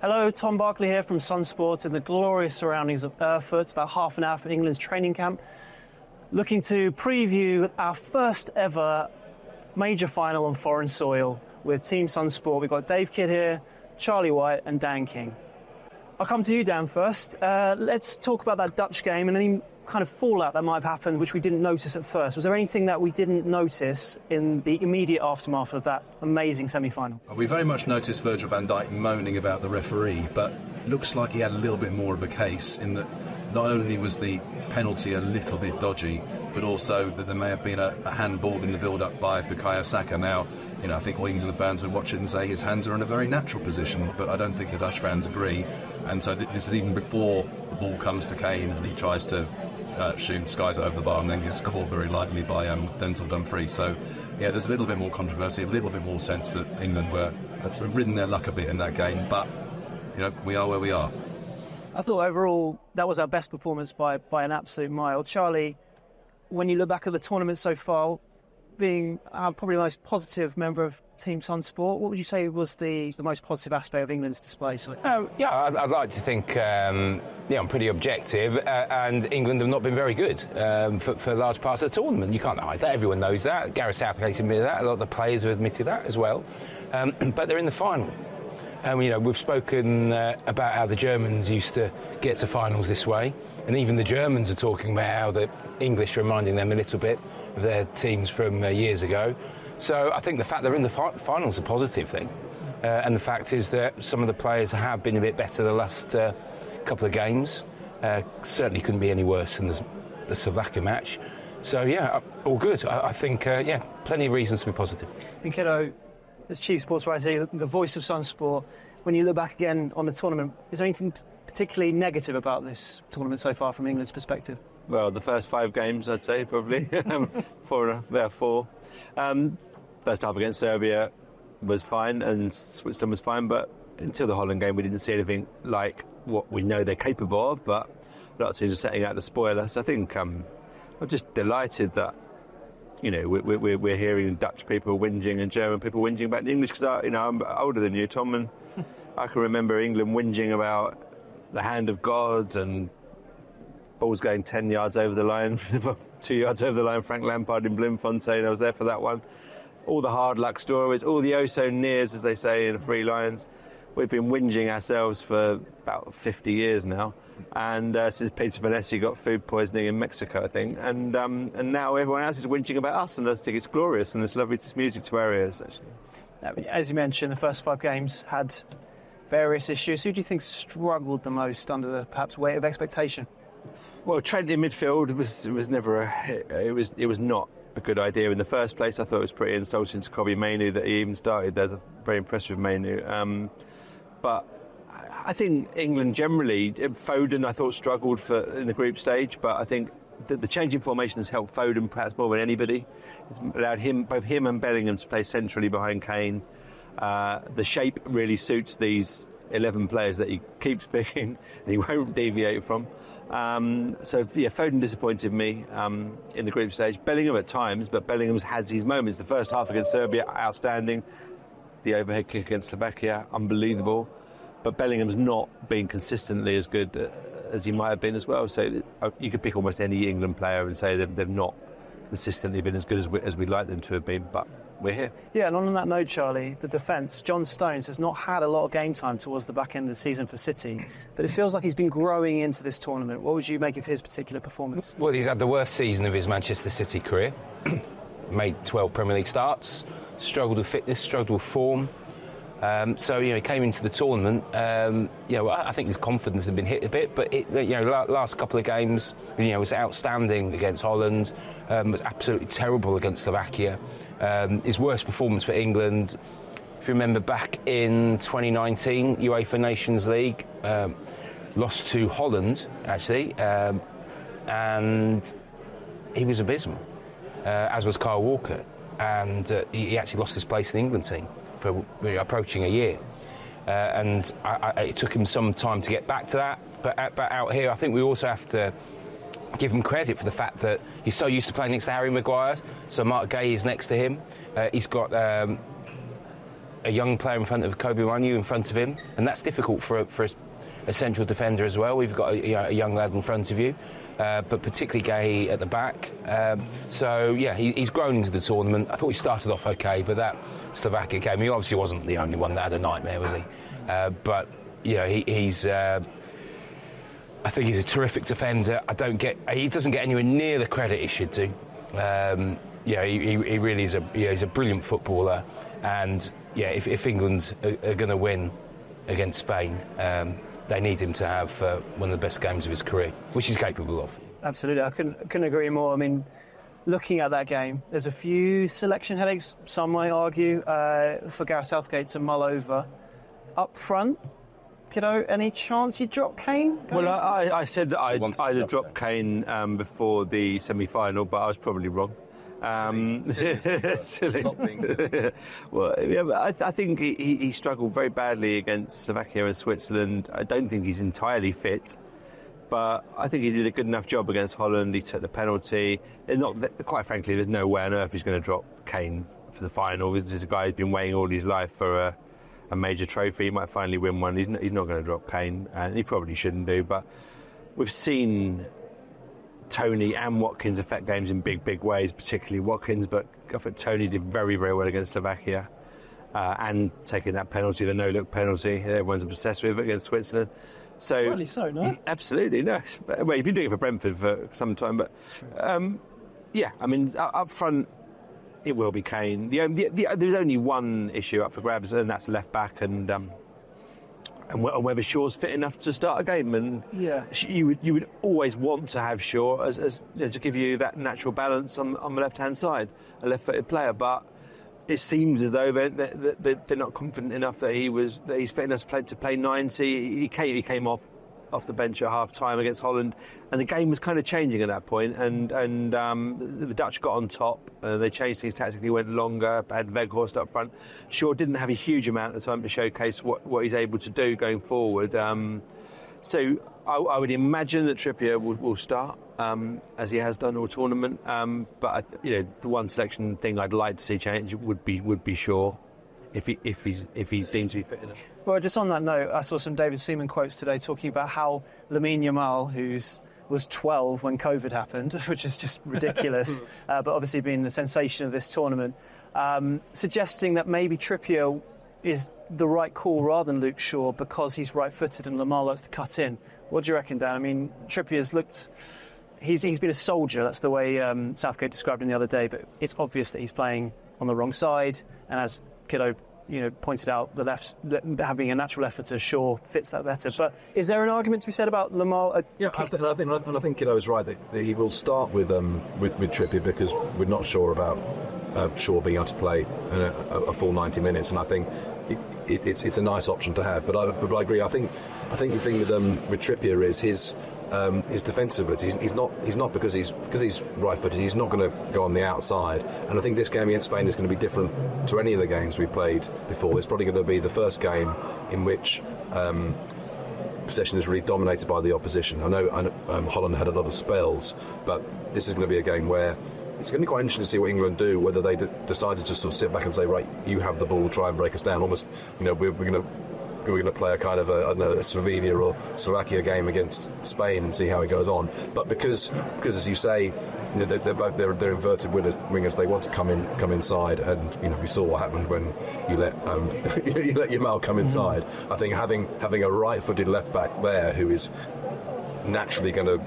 Hello, Tom Barkley here from Sunsport in the glorious surroundings of Erfurt, about half an hour from England's training camp. Looking to preview our first ever major final on foreign soil with Team Sunsport. We've got Dave Kidd here, Charlie White and Dan King. I'll come to you, Dan, first. Let's talk about that Dutch game and any kind of fallout that might have happened which we didn't notice at first. Was there anything that we didn't notice in the immediate aftermath of that amazing semi-final? We very much noticed Virgil van Dijk moaning about the referee, but looks like he had a little bit more of a case in that not only was the penalty a little bit dodgy, but also that there may have been a handball in the build-up by Bukayo Saka. Now, I think all England fans would watch it and say his hands are in a very natural position, but I don't think the Dutch fans agree. And so this is even before the ball comes to Kane and he tries to shoot, skies over the bar, and then gets caught very lightly by Denzel Dumfries. So, yeah, there's a little bit more controversy, a little bit more sense that England have ridden their luck a bit in that game. But, we are where we are. I thought overall that was our best performance by an absolute mile. Charlie, when you look back at the tournament so far, being probably the most positive member of Team Sunsport, what would you say was the most positive aspect of England's display? I'd like to think I'm pretty objective, and England have not been very good for large parts of the tournament. You can't hide that, everyone knows that. Gareth Southgate's admitted that, a lot of the players have admitted that as well. But they're in the final. And we've spoken about how the Germans used to get to finals this way, and even the Germans are talking about how the English are reminding them a little bit of their teams from years ago. So I think the fact they're in the finals is a positive thing, and the fact is that some of the players have been a bit better the last couple of games. Certainly couldn't be any worse than the Slovakia match. So yeah, all good. I think plenty of reasons to be positive. And Kiddo, as chief sports writer, the voice of Sunsport, when you look back again on the tournament, is there anything particularly negative about this tournament so far from England's perspective? Well, the first 5 games, I'd say, probably. 4. First half against Serbia was fine and Switzerland was fine, but until the Holland game we didn't see anything like what we know they're capable of, but a lot of teams are setting out the spoiler. So I think I'm just delighted that we're hearing Dutch people whinging and German people whinging about the English, because I'm older than you, Tom, and I can remember England whinging about the hand of God and balls going 10 yards over the line, 2 yards over the line, Frank Lampard in Bloemfontein, I was there for that one. All the hard luck stories, all the oh-so-nears, as they say in the Free Lions. We've been whinging ourselves for about 50 years now, and since Peter Bonetti got food poisoning in Mexico, I think, and now everyone else is whinging about us, and I think it's glorious, and it's lovely music to our ears, actually. As you mentioned, the first 5 games had various issues. Who do you think struggled the most under the perhaps weight of expectation? Well, Trent in midfield was never it was not a good idea in the first place. I thought it was pretty insulting to Kobbie Mainoo that he even started. There's a very impressive Mainoo. But I think England generally, Foden I thought struggled in the group stage, but I think the change in formation has helped Foden perhaps more than anybody. It's allowed both him and Bellingham to play centrally behind Kane. The shape really suits these 11 players that he keeps picking and he won't deviate from. Foden disappointed me in the group stage. Bellingham at times, but Bellingham has his moments. The first half against Serbia, outstanding. The overhead kick against Slovakia, unbelievable. But Bellingham's not been consistently as good as he might have been as well. So you could pick almost any England player and say they've not consistently been as good as we'd like them to have been. But we're here. Yeah, and on that note, Charlie, the defence, John Stones has not had a lot of game time towards the back end of the season for City, but it feels like he's been growing into this tournament. What would you make of his particular performance? Well, he's had the worst season of his Manchester City career. Made 12 Premier League starts, struggled with fitness, struggled with form. He came into the tournament. I think his confidence had been hit a bit, but last couple of games, was outstanding against Holland, was absolutely terrible against Slovakia. His worst performance for England, if you remember back in 2019 UEFA Nations League, lost to Holland actually, and he was abysmal, as was Kyle Walker, and he actually lost his place in the England team for approaching a year, and it took him some time to get back to that. But out here, I think we also have to give him credit for the fact that he's so used to playing next to Harry Maguire. So Mark Gay is next to him. He's got a young player in front of Kobe Manu in front of him, and that's difficult for a central defender as well. We've got a young lad in front of you, but particularly Gay at the back. He's grown into the tournament. I thought he started off okay, but that Slovakia game, he obviously wasn't the only one that had a nightmare, was he? He's. I think he's a terrific defender. He doesn't get anywhere near the credit he should do. He really is he's a brilliant footballer, and if England are going to win against Spain, they need him to have one of the best games of his career, which he's capable of. Absolutely, I couldn't agree more. I mean, looking at that game, there's a few selection headaches, some might argue, for Gareth Southgate to mull over. Up front, any chance you drop Kane? Well, I said I'd have dropped Kane before the semi-final, but I was probably wrong. Silly. Stop being silly. Well, but I think he struggled very badly against Slovakia and Switzerland. I don't think he's entirely fit, but I think he did a good enough job against Holland. He took the penalty. Quite frankly, there's no way on earth he's going to drop Kane for the final. This is a guy who's been waiting all his life for a major trophy. He might finally win one. He's not going to drop Kane, and he probably shouldn't do. But we've seen Tony and Watkins affect games in big ways, particularly Watkins, but I think Tony did very, very well against Slovakia, and taking that penalty, the no-look penalty, everyone's obsessed with against Switzerland. So, rightly so, no? Absolutely, no. Well, you've been doing it for Brentford for some time, but up front, it will be Kane. There's only one issue up for grabs, and that's left back, and whether Shaw's fit enough to start a game. And you would always want to have Shaw as to give you that natural balance on the left-hand side, a left-footed player. But it seems as though they're not confident enough that he's fit enough to play 90. He came off the bench at half-time against Holland, and the game was kind of changing at that point, and the Dutch got on top. They changed things tactically, went longer, had Weghorst up front. Shaw didn't have a huge amount of time to showcase what he's able to do going forward. So I would imagine that Trippier will start, as he has done all tournament. But the one selection thing I'd like to see change would be Shaw, if he's deemed to be fit enough. Well, just on that note, I saw some David Seaman quotes today talking about how Lamine Yamal, who was 12 when COVID happened, which is just ridiculous, but obviously being the sensation of this tournament, suggesting that maybe Trippier is the right call rather than Luke Shaw because he's right-footed and Lamar likes to cut in. What do you reckon, Dan? I mean, Trippier's looked... He's been a soldier, that's the way Southgate described him the other day, but it's obvious that he's playing on the wrong side, and as Kiddo pointed out, the left having a natural effort to Shaw fits that better. But is there an argument to be said about Lamar? I think Kiddo's right that he will start with Trippier because we're not sure about Shaw being able to play a full 90 minutes, and I think it's a nice option to have. But I agree. I think the thing with Trippier is his defensive ability. He's not because he's right-footed. He's not going to go on the outside. And I think this game against Spain is going to be different to any of the games we played before. It's probably going to be the first game in which possession is really dominated by the opposition. I know Holland had a lot of spells, but this is going to be a game where it's going to be quite interesting to see what England do, whether they decide to just sort of sit back and say, right, you have the ball, try and break us down. Almost, we're going to play a kind of a Slovenia or Slovakia game against Spain and see how it goes on. But because as you say, they're inverted wingers. They want to come inside, and we saw what happened when you let Yamal come inside. I think having a right-footed left back there who is naturally going to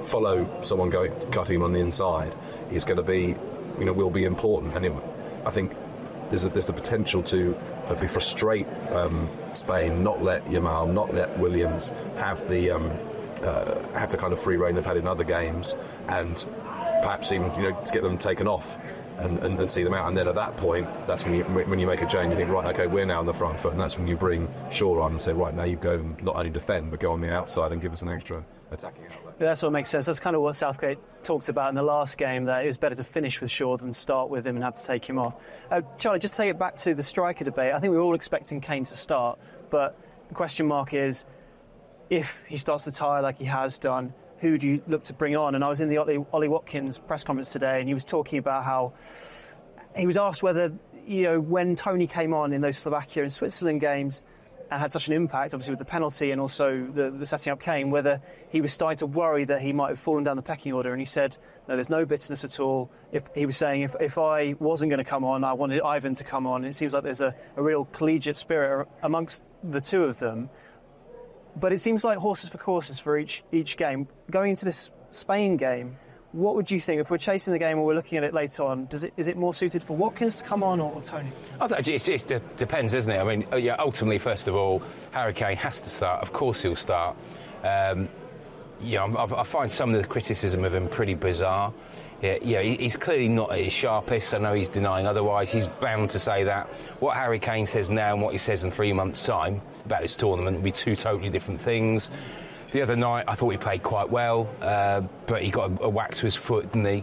follow someone cutting him on the inside is going to be will be important. And I think there's the potential to frustrate Spain, not let Yamal, not let Williams have the kind of free rein they've had in other games, and perhaps even to get them taken off and see them out. And then at that point, that's when you make a change. You think, right, okay, we're now on the front foot, and that's when you bring Shaw on and say, right, now you go and not only defend but go on the outside and give us an extra attacking outlet. Yeah, that's what makes sense. That's kind of what Southgate talked about in the last game, that it was better to finish with Shaw than start with him and have to take him off. Charlie, just to take it back to the striker debate, I think we're all expecting Kane to start, but the question mark is, if he starts to tire like he has done, who do you look to bring on? And I was in the Ollie Watkins press conference today, and he was talking about how he was asked whether when Tony came on in those Slovakia and Switzerland games and had such an impact, obviously with the penalty and also the setting up Kane, whether he was starting to worry that he might have fallen down the pecking order. And he said, no, there's no bitterness at all. He was saying, if I wasn't going to come on, I wanted Ivan to come on. And it seems like there's a real collegiate spirit amongst the two of them. But it seems like horses for courses for each game. Going into this Spain game, what would you think, if we're chasing the game or we're looking at it later on, is it more suited for Watkins to come on or Tony? It depends, isn't it? I mean, ultimately, first of all, Harry Kane has to start. Of course he'll start. I find some of the criticism of him pretty bizarre. He's clearly not at his sharpest. I know he's denying otherwise. He's bound to say that. What Harry Kane says now and what he says in 3 months' time about this tournament will be two totally different things. The other night, I thought he played quite well, but he got a whack to his foot, didn't he?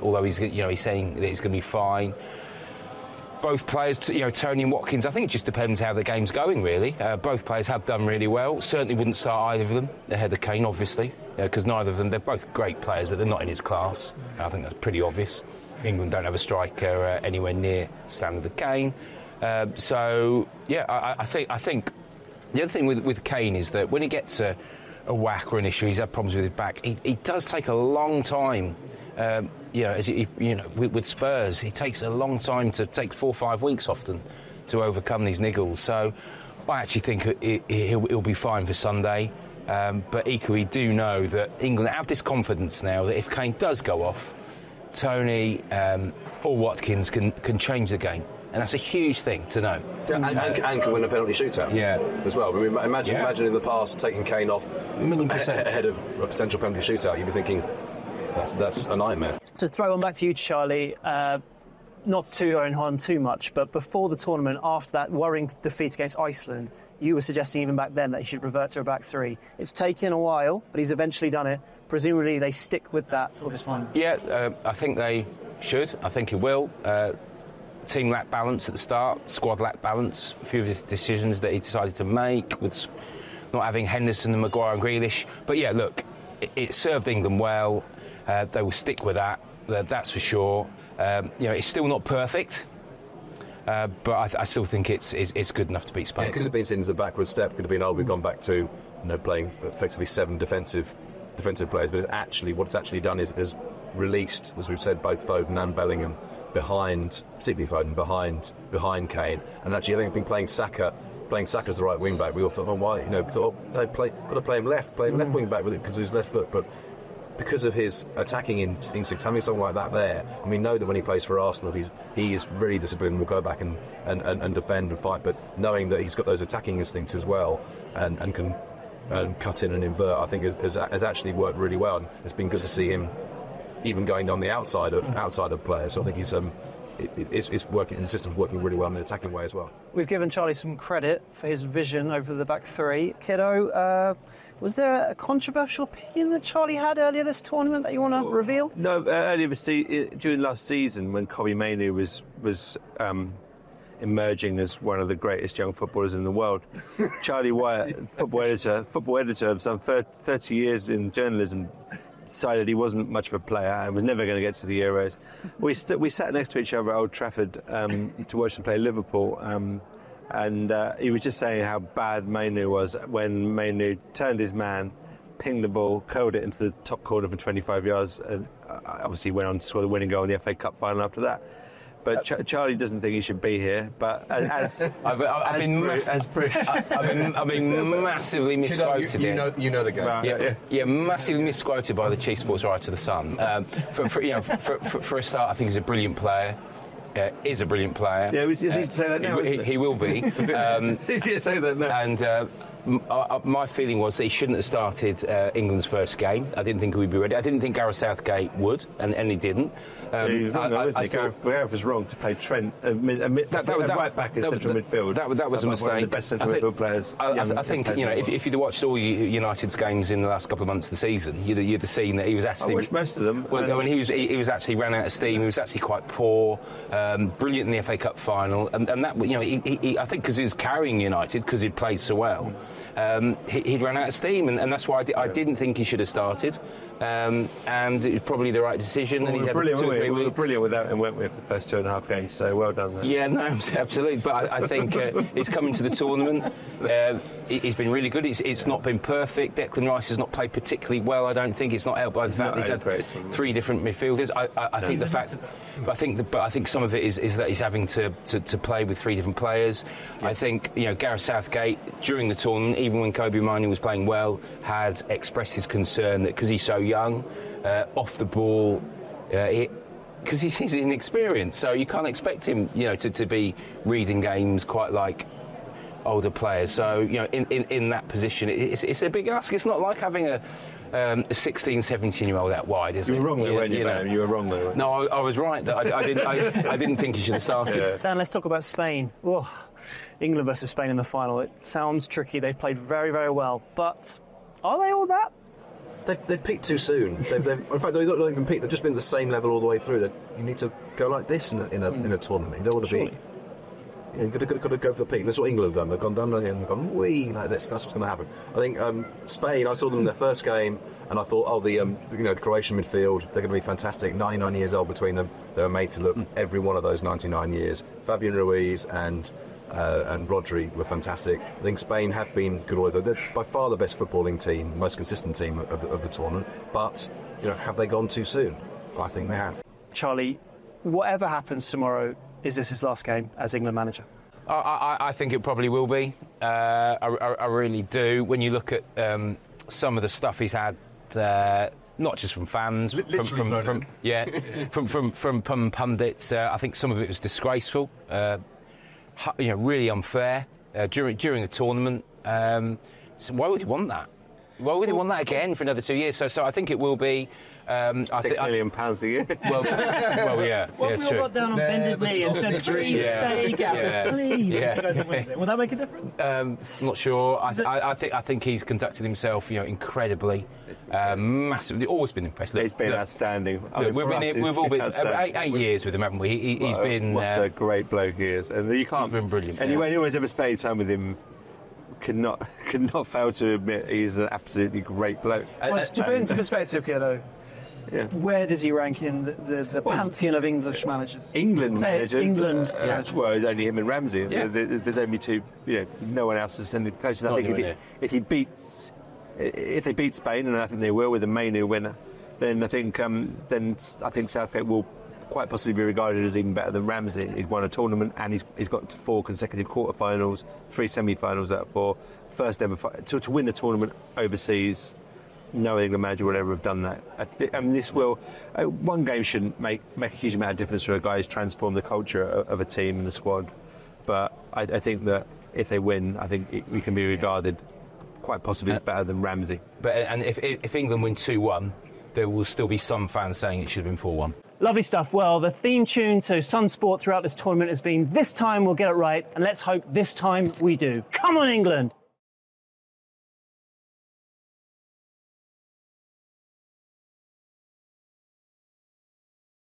Although he's saying that he's going to be fine. Both players, Tony and Watkins, I think it just depends how the game's going, really. Both players have done really well. Certainly wouldn't start either of them ahead of Kane, obviously, because neither of them, they're both great players, but they're not in his class. I think that's pretty obvious. England don't have a striker anywhere near the standard of Kane. I think the other thing with Kane is that when he gets a whack or an issue, he's had problems with his back. He does take a long time. With Spurs, it takes a long time to take 4 or 5 weeks often to overcome these niggles. So I actually think he'll be fine for Sunday. But equally do know that England have this confidence now that if Kane does go off, Tony or Watkins can change the game. And that's a huge thing to know. Yeah, and can win a penalty shootout as well. I mean, imagine in the past taking Kane off ahead of a potential penalty shootout. You'd be thinking, that's a nightmare. To throw on back to you, Charlie, not to toot your own horn too much, but before the tournament, after that worrying defeat against Iceland, you were suggesting even back then that he should revert to a back three. It's taken a while, but he's eventually done it. Presumably they stick with that for this one. Yeah, I think they should. I think he will. Team lacked balance at the start, squad lacked balance. A few of his decisions that he decided to make with not having Henderson and Maguire and Grealish. But yeah, look, it served England well. They will stick with that. That's for sure. It's still not perfect, but I still think it's good enough to beat Spain. Yeah, it could have been seen as a backward step. Could have been, we've gone back to playing effectively 7 defensive players. But what it's actually done is has released, as we've said, both Foden and Bellingham particularly Foden behind Kane. And actually, I think been playing Saka as the right wing back. We all thought, why? Got to play him left wing back with it because of his left foot, but because of his attacking instincts, having someone like that there, and we know that when he plays for Arsenal, he is very disciplined, will go back and defend and fight, but knowing that he's got those attacking instincts as well and can cut in and invert, I think has actually worked really well, and it's been good to see him even going on the outside of players. So I think it's working, and the system's working really well in an attacking way as well. We've given Charlie some credit for his vision over the back three. Kiddo, was there a controversial opinion that Charlie had earlier this tournament that you want to reveal? No, earlier during last season when Kobbie Mainoo was emerging as one of the greatest young footballers in the world, Charlie Wyatt, football editor of some 30 years in journalism, decided he wasn't much of a player and was never going to get to the Euros. We sat next to each other at Old Trafford to watch them play Liverpool, and he was just saying how bad Mainoo was when Mainoo turned his man, pinged the ball, curled it into the top corner from 25 yards, and obviously went on to score the winning goal in the FA Cup final after that. But Charlie doesn't think he should be here. But I've been massively misquoted here. You know the game. Yeah, massively misquoted by the chief sports writer of the Sun. For a start, I think he's a brilliant player. Is a brilliant player. Yeah, it's easy to say that now. He will be. It's easy to say that now. And my feeling was that he shouldn't have started England's first game. I didn't think he would be ready. I didn't think Gareth Southgate would, and he didn't. Gareth was wrong to play Trent right back in central midfield. That was a mistake. One of the best central midfield players. I think if you'd watched all United's games in the last couple of months of the season, you'd have seen that he was actually. I watched most of them. When he was actually ran out of steam. He was actually quite poor. brilliant in the FA Cup final, and that, you know, I think because he was carrying United because he'd played so well, he'd run out of steam, and that's why I didn't think he should have started, and it was probably the right decision. Well, and he's had brilliant, 2 or 3 weeks. we were brilliant without him, weren't we, for the first 2.5 games? So well done there. Yeah, no, absolutely. But I think he's coming to the tournament. He's been really good. It's not been perfect. Declan Rice has not played particularly well. I don't think it's not helped by the fact that he's had 3 different midfielders. I think the fact, but I think some of it is that he's having to play with 3 different players. Yeah. I think, you know, Gareth Southgate during the tournament, even when Kobe Mainoo was playing well, had expressed his concern that because he's so young, off the ball, because he's inexperienced, so you can't expect him, you know, to be reading games quite like older players. So, you know, in that position, it's a big ask. It's not like having a 16, 17-year-old out wide, is it? You were wrong there, weren't you, man? You were wrong there. No, I was right. That I didn't think he should have started. Yeah. Dan, let's talk about Spain. Oh, England versus Spain in the final. It sounds tricky. They've played very, very well, but are they all that? They've peaked too soon. In fact, they've not even peaked. They've just been at the same level all the way through. That you need to go like this in a tournament. You don't want to be. You've got to go for the peak. That's what England have done. They've gone down and they've gone wee like this. That's what's going to happen. I think Spain. I saw them in their first game, and I thought, the Croatian midfield, they're going to be fantastic. 99 years old between them. They were made to look every one of those 99 years. Fabian Ruiz and Rodri were fantastic. I think Spain have been good all over. They're by far the best footballing team, most consistent team of the tournament. But, you know, have they gone too soon? I think they have. Charlie, whatever happens tomorrow, is this his last game as England manager? I think it probably will be. I really do. When you look at some of the stuff he's had, not just from fans, from pundits, I think some of it was disgraceful. You know, really unfair during a tournament. So why would he want that? Why would he want that again for another 2 years? So I think it will be. £6 million a year. Well, yeah. What if we all got down on bended knee and said, please stay, Gary, please? Yeah. Will that make a difference? Not sure. I think he's conducted himself, you know, incredibly, massively. Always been impressive. He's been outstanding. We've all been 8 years with him, haven't we? He's been. What a great bloke he is, and you can't. He's been brilliant. Anyone who's ever spent time with him could not fail to admit he's an absolutely great bloke. To put into perspective, Kiddo, where does he rank in the pantheon of English managers? England managers? England managers. Well, it's only him and Ramsey. Yeah. There's only 2. You know, no one else is any close. And I think if they beat Spain, and I think they will with a Mainoo winner, then I think Southgate will quite possibly be regarded as even better than Ramsey. He's won a tournament and he's got 4 consecutive quarterfinals, 3 semi-finals out of 4. First ever to win a tournament overseas. No England manager will ever have done that. This will. One game shouldn't make a huge amount of difference for a guy who's transformed the culture of a team and the squad. But I think that if they win, I think we can be regarded quite possibly better than Ramsey. But if England win 2-1, there will still be some fans saying it should have been 4-1. Lovely stuff. Well, the theme tune to Sun Sport throughout this tournament has been "This time we'll get it right," and let's hope this time we do. Come on, England!